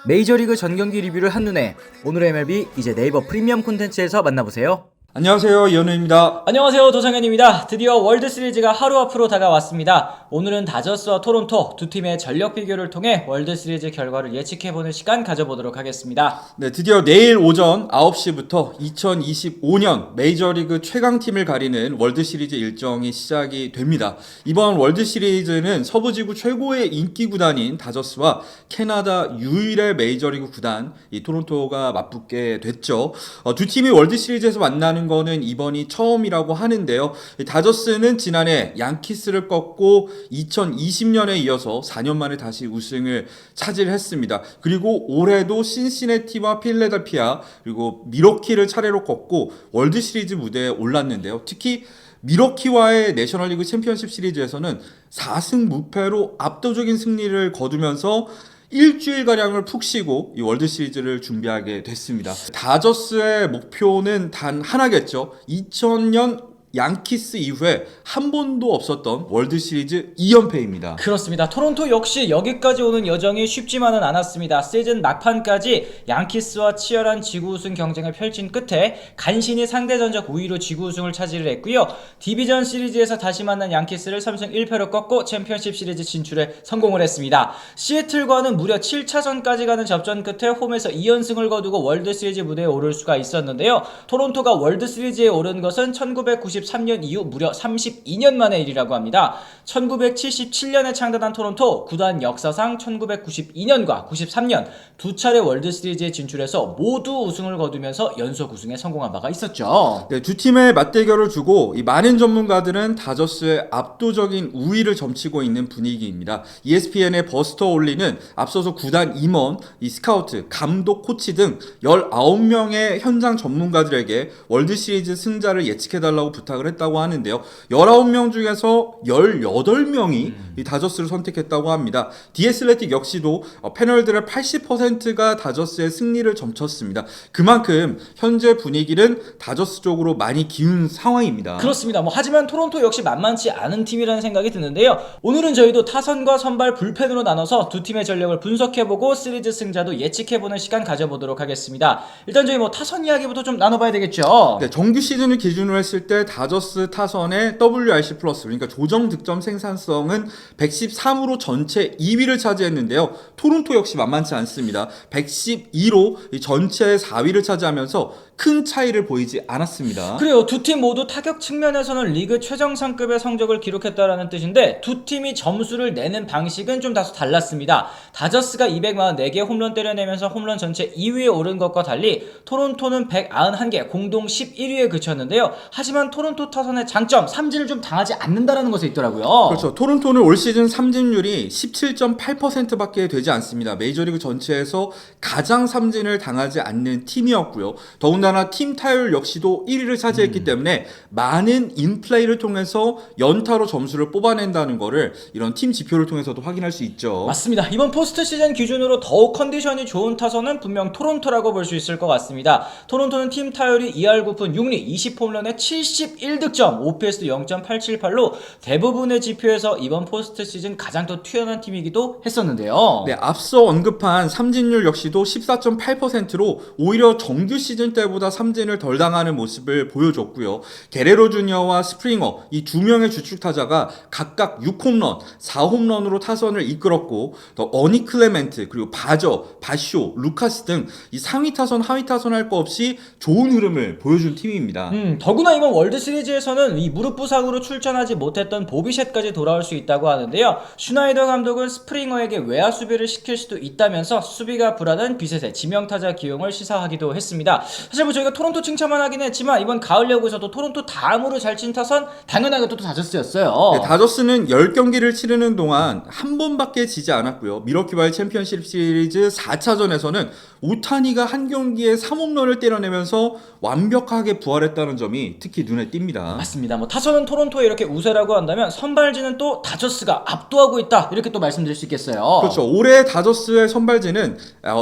메이저리그 전경기 리뷰를 한눈에 오늘의 MLB 이제 네이버 프리미엄 콘텐츠에서 만나보세요. 안녕하세요, 이현우입니다. 안녕하세요, 도상현입니다. 드디어 월드시리즈가 하루 앞으로 다가왔습니다. 오늘은 다저스와 토론토 두 팀의 전력 비교를 통해 월드시리즈 결과를 예측해보는 시간 가져보도록 하겠습니다. 네, 드디어 내일 오전 9시부터 2025년 메이저리그 최강팀을 가리는 월드시리즈 일정이 시작이 됩니다. 이번 월드시리즈는 서부지구 최고의 인기 구단인 다저스와 캐나다 유일의 메이저리그 구단 이 토론토가 맞붙게 됐죠. 두 팀이 월드시리즈에서 만나는 거는 이번이 처음이라고 하는데요. 다저스는 지난해 양키스를 꺾고 2020년에 이어서 4년 만에 다시 우승을 차지했습니다. 그리고 올해도 신시내티와 필라델피아 그리고 미러키를 차례로 꺾고 월드시리즈 무대에 올랐는데요. 특히 미러키와의 내셔널리그 챔피언십 시리즈에서는 4승 무패로 압도적인 승리를 거두면서 일주일가량을 푹 쉬고 이 월드시리즈를 준비하게 됐습니다. 다저스의 목표는 단 하나겠죠. 2000년 양키스 이후에 한 번도 없었던 월드시리즈 2연패입니다. 그렇습니다. 토론토 역시 여기까지 오는 여정이 쉽지만은 않았습니다. 시즌 막판까지 양키스와 치열한 지구 우승 경쟁을 펼친 끝에 간신히 상대 전적 우위로 지구 우승을 차지를 했고요. 디비전 시리즈에서 다시 만난 양키스를 3승 1패로 꺾고 챔피언십 시리즈 진출에 성공을 했습니다. 시애틀과는 무려 7차전까지 가는 접전 끝에 홈에서 2연승을 거두고 월드시리즈 무대에 오를 수가 있었는데요. 토론토가 월드시리즈에 오른 것은 1993년 이후 무려 32년 만의 일이라고 합니다. 1977년에 창단한 토론토, 구단 역사상 1992년과 93년 두 차례 월드시리즈에 진출해서 모두 우승을 거두면서 연속 우승에 성공한 바가 있었죠. 네, 두 팀의 맞대결을 두고 이 많은 전문가들은 다저스의 압도적인 우위를 점치고 있는 분위기입니다. ESPN의 버스터 올리는 앞서서 구단 임원, 이 스카우트, 감독, 코치 등 19명의 현장 전문가들에게 월드시리즈 승자를 예측해달라고 부탁을 했다고 하는데요. 19명 중에서 18명이 이 다저스를 선택했다고 합니다. 디애슬레틱 역시도 패널들의 80%가 다저스의 승리를 점쳤습니다. 그만큼 현재 분위기는 다저스 쪽으로 많이 기운 상황입니다. 그렇습니다. 하지만 토론토 역시 만만치 않은 팀이라는 생각이 드는데요. 오늘은 저희도 타선과 선발, 불펜으로 나눠서 두 팀의 전력을 분석해보고 시리즈 승자도 예측해보는 시간 가져보도록 하겠습니다. 일단 저희 타선 이야기부터 좀 나눠봐야 되겠죠. 네, 정규 시즌을 기준으로 했을 때 다저스 타선의 WRC 플러스 그러니까 조정 득점 생산성은 113으로 전체 2위를 차지했는데요. 토론토 역시 만만치 않습니다. 112로 전체 4위를 차지하면서 큰 차이를 보이지 않았습니다. 그래요. 두 팀 모두 타격 측면에서는 리그 최정상급의 성적을 기록했다라는 뜻인데 두 팀이 점수를 내는 방식은 좀 다소 달랐습니다. 다저스가 244개 홈런 때려내면서 홈런 전체 2위에 오른 것과 달리 토론토는 191개 공동 11위에 그쳤는데요. 하지만 토론토 타선의 장점 삼진을 좀 당하지 않는다라는 것에 있더라고요. 그렇죠. 토론토는 올 시즌 삼진율이 17.8%밖에 되지 않습니다. 메이저리그 전체에서 가장 삼진을 당하지 않는 팀이었고요. 더군다나 팀 타율 역시도 1위를 차지했기 때문에 많은 인플레이를 통해서 연타로 점수를 뽑아낸다는 거를 이런 팀 지표를 통해서도 확인할 수 있죠. 맞습니다. 이번 포스트 시즌 기준으로 더욱 컨디션이 좋은 타선은 분명 토론토라고 볼 수 있을 것 같습니다. 토론토는 팀 타율이 2할 9푼 6리 20홈런에 71득점, OPS 0.878로 대부분의 지표에서 이번 포스트 시즌 가장 더 튀어나온 팀이기도 했었는데요. 네, 앞서 언급한 삼진율 역시도 14.8%로 오히려 정규 시즌 때보다 삼진을 덜 당하는 모습을 보여줬고요. 게레로 주니어와 스프링어 이 두 명의 주축 타자가 각각 6홈런, 4홈런으로 타선을 이끌었고 더 어니 클레멘트 그리고 바저, 바쇼, 루카스 등 이 상위 타선, 하위 타선 할 거 없이 좋은 흐름을 보여준 팀입니다. 더구나 이번 월드시리즈에서는 이 무릎 부상으로 출전하지 못했던 보비셋까지 돌아올 수 있다고 하는데요. 슈나이더 감독은 스프링어에게 외야 수비를 시킬 수도 있다면서 수비가 불안한 비셋의 지명타자 기용을 시사하기도 했습니다. 사실 저희가 토론토 칭찬만 하긴 했지만 이번 가을 야구에서도 토론토 다음으로 잘 친 타선 당연하게 또 다저스였어요. 네, 다저스는 10경기를 치르는 동안 한 번밖에 지지 않았고요. 미러키와의 챔피언십 시리즈 4차전에서는 오타니가 한 경기에 3홈런을 때려내면서 완벽하게 부활했다는 점이 특히 눈에 띕니다. 맞습니다. 타선은 토론토에 이렇게 우세라고 한다면 선발진은 또 다저스가 압도하고 있다 이렇게 또 말씀드릴 수 있겠어요. 그렇죠. 올해 다저스의 선발진은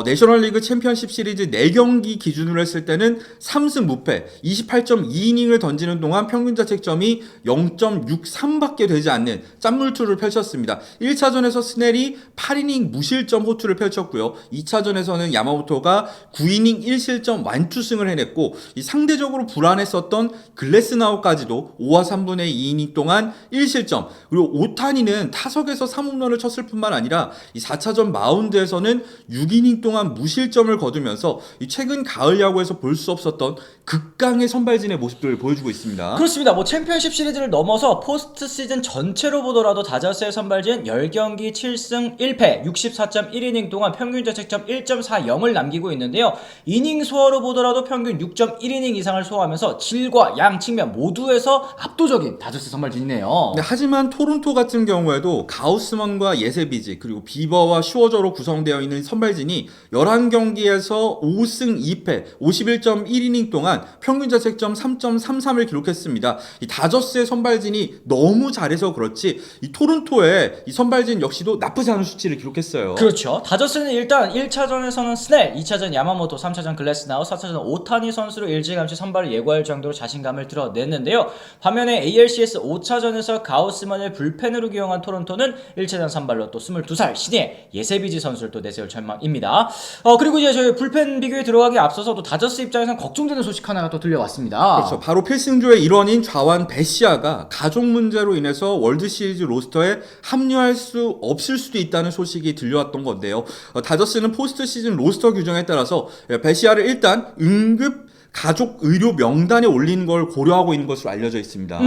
내셔널리그 챔피언십 시리즈 4경기 기준으로 했을 때는 다저스는 3승 무패 28.2이닝을 던지는 동안 평균 자책점이 0.63밖에 되지 않는 짠물투를 펼쳤습니다. 1차전에서 스넬이 8이닝 무실점 호투를 펼쳤고요. 2차전에서는 야마모토가 9이닝 1실점 완투승을 해냈고 이 상대적으로 불안했었던 글래스나우까지도 5와 3분의 2이닝 동안 1실점, 그리고 오타니는 타석에서 3홈런을 쳤을 뿐만 아니라 이 4차전 마운드에서는 6이닝 동안 무실점을 거두면서 이 최근 가을 야구에서 볼 수 없었던 극강의 선발진의 모습들을 보여주고 있습니다. 그렇습니다. 뭐 챔피언십 시리즈를 넘어서 포스트 시즌 전체로 보더라도 다저스의 선발진 10경기 7승 1패 64.1이닝 동안 평균 자책점 1.40을 남기고 있는데요. 이닝 소화로 보더라도 평균 6.1이닝 이상을 소화하면서 질과 양 측면 모두에서 압도적인 다저스 선발진이네요. 네, 하지만 토론토 같은 경우에도 가우스먼과 예세비지 그리고 비버와 슈워저로 구성되어 있는 선발진이 11경기에서 5승 2패 51.1이닝 동안 평균 자책점 3.33을 기록했습니다. 이 다저스의 선발진이 너무 잘해서 그렇지 이 토론토의 이 선발진 역시도 나쁘지 않은 수치를 기록했어요. 그렇죠. 다저스는 일단 1차전에서는 스넬, 2차전 야마모토, 3차전 글래스나우, 4차전 오타니 선수로 일찌감치 선발을 예고할 정도로 자신감을 드러냈는데요. 반면에 ALCS 5차전에서 가우스만을 불펜으로 기용한 토론토는 1차전 선발로 또 22살 신예 예세비지 선수를 또 내세울 전망입니다. 그리고 이제 저희 불펜 비교에 들어가기 앞서서 또 다저스 입장에서는 걱정되는 소식 하나가 또 들려왔습니다. 그렇죠. 바로 필승조의 일원인 좌완 베시아가 가족 문제로 인해서 월드시리즈 로스터에 합류할 수 없을 수도 있다는 소식이 들려왔던 건데요. 다저스는 포스트 시즌 로스터 규정에 따라서 베시아를 일단 응급 가족 의료 명단에 올리는 걸 고려하고 있는 것으로 알려져 있습니다.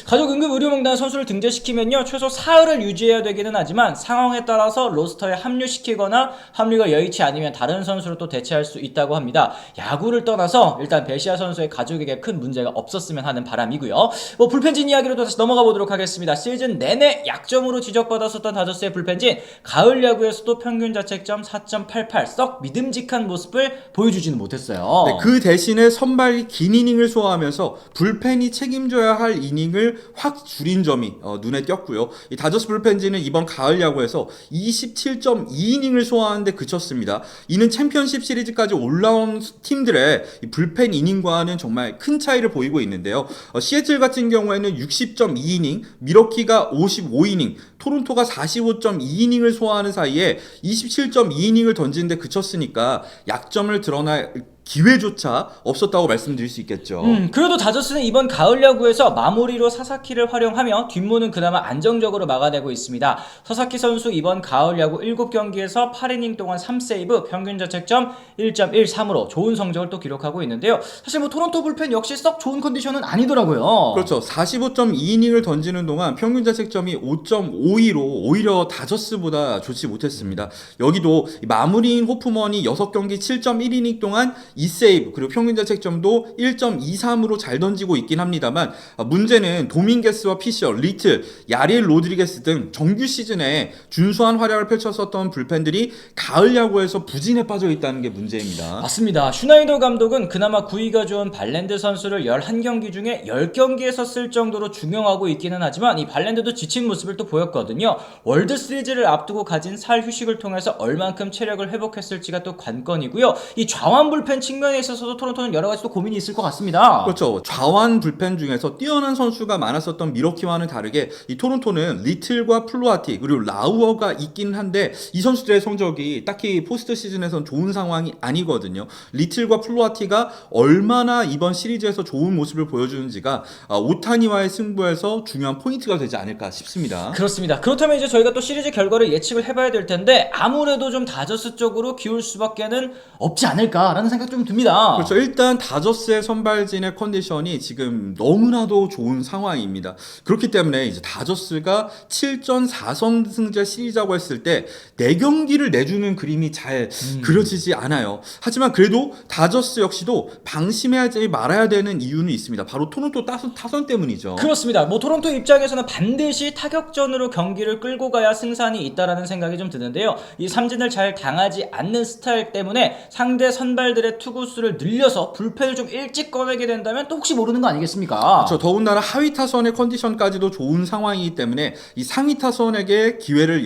가족 응급 의료 명단 선수를 등재시키면요 최소 사흘을 유지해야 되기는 하지만 상황에 따라서 로스터에 합류시키거나 합류가 여의치 않으면 다른 선수로 또 대체할 수 있다고 합니다. 야구를 떠나서 일단 베시아 선수의 가족에게 큰 문제가 없었으면 하는 바람이고요. 뭐 불펜진 이야기로 다시 넘어가 보도록 하겠습니다. 시즌 내내 약점으로 지적받았었던 다저스의 불펜진 가을 야구에서도 평균 자책점 4.88 썩 믿음직한 모습을 보여주지는 못했어요. 네, 그 대신에 선발이 긴 이닝을 소화하면서 불펜이 책임져야 할 이닝을 확 줄인 점이 눈에 띄었고요. 이 다저스 불펜진은 이번 가을 야구에서 27.2이닝을 소화하는데 그쳤습니다. 이는 챔피언십 시리즈까지 올라온 팀들의 이 불펜 이닝과는 정말 큰 차이를 보이고 있는데요. 시애틀 같은 경우에는 60.2이닝, 미러키가 55이닝, 토론토가 45.2이닝을 소화하는 사이에 27.2이닝을 던지는데 그쳤으니까 약점을 드러날 기회조차 없었다고 말씀드릴 수 있겠죠. 그래도 다저스는 이번 가을 야구에서 마무리로 사사키를 활용하며 뒷문은 그나마 안정적으로 막아내고 있습니다. 사사키 선수 이번 가을 야구 7경기에서 8이닝 동안 3세이브, 평균 자책점 1.13으로 좋은 성적을 또 기록하고 있는데요. 사실 뭐 토론토 불펜 역시 썩 좋은 컨디션은 아니더라고요. 그렇죠. 45.2이닝을 던지는 동안 평균 자책점이 5.52로 오히려 다저스보다 좋지 못했습니다. 여기도 마무리인 호프먼이 6경기 7.1이닝 동안 2세이브 그리고 평균 자책점도 1.23으로 잘 던지고 있긴 합니다만 문제는 도밍게스와 피셔, 리틀, 야리엘 로드리게스 등 정규 시즌에 준수한 활약을 펼쳤었던 불펜들이 가을 야구에서 부진에 빠져 있다는 게 문제입니다. 맞습니다. 슈나이더 감독은 그나마 구위가 좋은 발랜드 선수를 11경기 중에 10경기에서 쓸 정도로 중용하고 있기는 하지만 이 발랜드도 지친 모습을 또 보였거든요. 월드 시리즈를 앞두고 가진 살 휴식을 통해서 얼만큼 체력을 회복했을지가 또 관건이고요. 이 좌완 불펜 측면에 있어서도 토론토는 여러 가지 또 고민이 있을 것 같습니다. 그렇죠. 좌완 불펜 중에서 뛰어난 선수가 많았었던 미러키와는 다르게 이 토론토는 리틀과 플루아티 그리고 라우어가 있긴 한데 이 선수들의 성적이 딱히 포스트 시즌에선 좋은 상황이 아니거든요. 리틀과 플루아티가 얼마나 이번 시리즈에서 좋은 모습을 보여주는지가 오타니와의 승부에서 중요한 포인트가 되지 않을까 싶습니다. 그렇습니다. 그렇다면 이제 저희가 또 시리즈 결과를 예측을 해봐야 될 텐데 아무래도 좀 다저스 쪽으로 기울 수밖에는 없지 않을까라는 생각 좀 듭니다. 그렇죠. 일단 다저스의 선발진의 컨디션이 지금 너무나도 좋은 상황입니다. 그렇기 때문에 이제 다저스가 7전 4선승제 시리즈라고 했을 때 4경기를 내주는 그림이 잘 그려지지 않아요. 하지만 그래도 다저스 역시도 방심하지 말아야 되는 이유는 있습니다. 바로 토론토 타선 때문이죠. 그렇습니다. 뭐 토론토 입장에서는 반드시 타격전으로 경기를 끌고 가야 승산이 있다라는 생각이 좀 드는데요. 이 삼진을 잘 당하지 않는 스타일 때문에 상대 선발들의 투구수를 늘려서 불펜을 좀 일찍 꺼내게 된다면 또 혹시 모르는 거 아니겠습니까? 그렇죠. 더군다나 하위 타선의 컨디션까지도 좋은 상황이기 때문에 이 상위 타선에게 기회를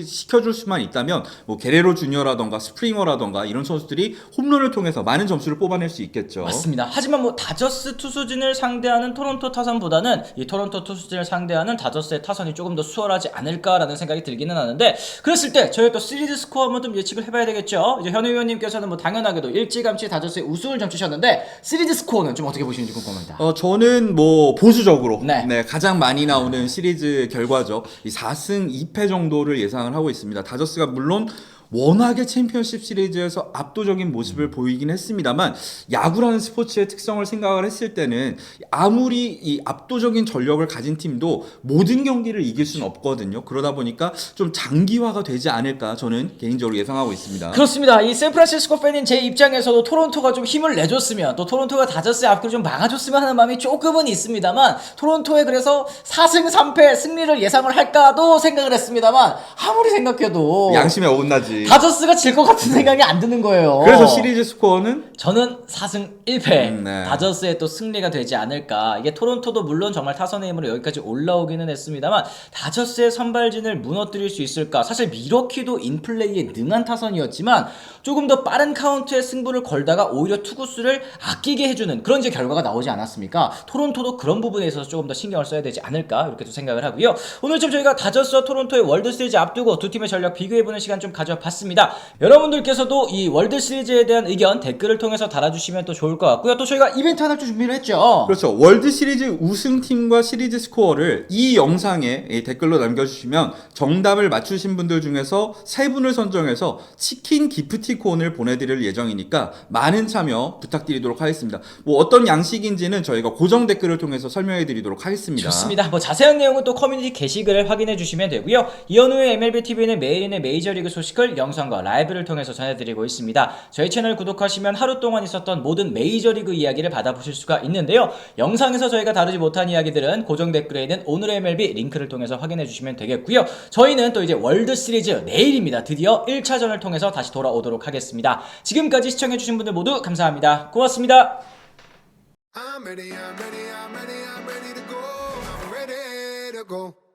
시켜줄 수만 있다면 뭐 게레로 주니어라던가 스프링어라던가 이런 선수들이 홈런을 통해서 많은 점수를 뽑아낼 수 있겠죠. 맞습니다. 하지만 뭐 다저스 투수진을 상대하는 토론토 타선보다는 이 토론토 투수진을 상대하는 다저스의 타선이 조금 더 수월하지 않을까라는 생각이 들기는 하는데, 그랬을 때 저희가 또 시리즈 스코어 한번 좀 예측을 해봐야 되겠죠. 이제 현우 의원님께서는 뭐 당연하게도 일찌감치 다저스의 우승을 점치셨는데 시리즈 스코어는 좀 어떻게 보시는지 궁금합니다. 저는 뭐 보수적으로 네. 가장 많이 나오는 시리즈 결과죠. 이 4승 2패 정도를 예상을 하고 있습니다. 다저스가 물론 워낙에 챔피언십 시리즈에서 압도적인 모습을 보이긴 했습니다만, 야구라는 스포츠의 특성을 생각을 했을 때는 아무리 이 압도적인 전력을 가진 팀도 모든 경기를 이길 수는 없거든요. 그러다 보니까 좀 장기화가 되지 않을까 저는 개인적으로 예상하고 있습니다. 그렇습니다. 이 샌프란시스코 팬인 제 입장에서도 토론토가 좀 힘을 내줬으면, 또 토론토가 다저스의 앞길을 좀 막아줬으면 하는 마음이 조금은 있습니다만, 토론토에 그래서 4승 3패 승리를 예상을 할까도 생각을 했습니다만, 아무리 생각해도 양심에 어긋나지. 다저스가 질 것 같은 생각이 안 드는 거예요. 그래서 시리즈 스코어는 저는 4승 1패 네. 다저스의 또 승리가 되지 않을까. 이게 토론토도 물론 정말 타선의 힘으로 여기까지 올라오기는 했습니다만 다저스의 선발진을 무너뜨릴 수 있을까. 사실 미러키도 인플레이에 능한 타선이었지만 조금 더 빠른 카운트에 승부를 걸다가 오히려 투구수를 아끼게 해주는 그런 이제 결과가 나오지 않았습니까? 토론토도 그런 부분에 있어서 조금 더 신경을 써야 되지 않을까 이렇게 또 생각을 하고요. 오늘 좀 저희가 다저스와 토론토의 월드시리즈 앞두고 두 팀의 전력 비교해보는 시간 좀 가져봤습니다. 여러분들께서도 이 월드시리즈에 대한 의견 댓글을 통해서 달아주시면 또 좋을 것 같고요. 또 저희가 이벤트 하나 좀 준비를 했죠. 그렇죠. 월드 시리즈 우승팀과 시리즈 스코어를 이 영상에 댓글로 남겨주시면 정답을 맞추신 분들 중에서 3분을 선정해서 치킨 기프티콘을 보내드릴 예정이니까 많은 참여 부탁드리도록 하겠습니다. 뭐 어떤 양식인지는 저희가 고정 댓글을 통해서 설명해드리도록 하겠습니다. 좋습니다. 뭐 자세한 내용은 또 커뮤니티 게시글을 확인해 주시면 되고요. 이현우의 MLBTV는 매일인의 메이저리그 소식을 영상과 라이브를 통해서 전해드리고 있습니다. 저희 채널 구독하시면 하루 동안 있었던 모든 메이저리그 이야기를 받아보실 수가 있는데요. 영상에서 저희가 다루지 못한 이야기들은 고정 댓글에 있는 오늘의 MLB 링크를 통해서 확인해 주시면 되겠고요. 저희는 또 이제 월드시리즈 내일입니다. 드디어 1차전을 통해서 다시 돌아오도록 하겠습니다. 지금까지 시청해주신 분들 모두 감사합니다. 고맙습니다. I'm ready to go. I'm ready to go.